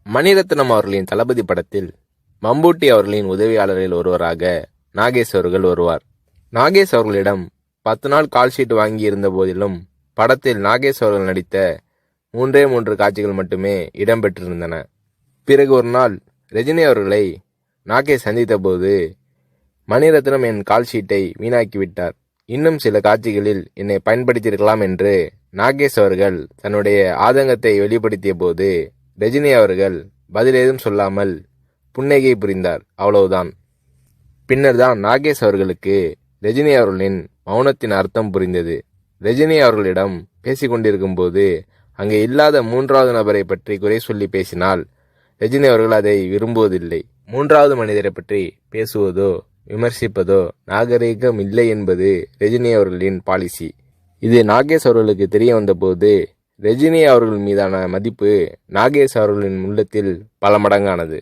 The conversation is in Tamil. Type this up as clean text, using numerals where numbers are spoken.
மணிரத்னம் அவர்களின் தளபதி படத்தில் மம்பூட்டி அவர்களின் உதவியாளரில் ஒருவராக நாகேஷ் அவர்கள் வருவார். நாகேஷ் அவர்களிடம் 10 நாள் கால்ஷீட் வாங்கி இருந்த போதிலும் படத்தில் நாகேஷ் அவர்கள் நடித்த 3 காட்சிகள் மட்டுமே இடம்பெற்றிருந்தன. பிறகு ஒரு நாள் ரஜினி அவர்களை நாகேஷ் சந்தித்த போது, மணிரத்னம் என் கால்ஷீட்டை வீணாக்கிவிட்டார், இன்னும் சில காட்சிகளில் என்னை பயன்படுத்தியிருக்கலாம் என்று நாகேஷ் அவர்கள் தன்னுடைய ஆதங்கத்தை வெளிப்படுத்திய போது, ரஜினி அவர்கள் பதில் ஏதும் சொல்லாமல் புன்னகை புரிந்தார். அவ்வளவுதான். பின்னர் தான் நாகேஷ் அவர்களுக்கு ரஜினி அவர்களின் மௌனத்தின் அர்த்தம் புரிந்தது. ரஜினி அவர்களிடம் பேசிக்கொண்டிருக்கும் போது அங்கே இல்லாத 3வது நபரை பற்றி குறை சொல்லி பேசினால் ரஜினி அவர்கள் அதை விரும்புவதில்லை. 3வது மனிதரை பற்றி பேசுவதோ விமர்சிப்பதோ நாகரீகம் இல்லை என்பது ரஜினி அவர்களின் பாலிசி. இது நாகேஷ் அவர்களுக்கு தெரிய வந்தபோது ரஜினி அவர்கள் மீதான மதிப்பு நாகேஷ் அவர்களின் உள்ளத்தில் பல மடங்கானது.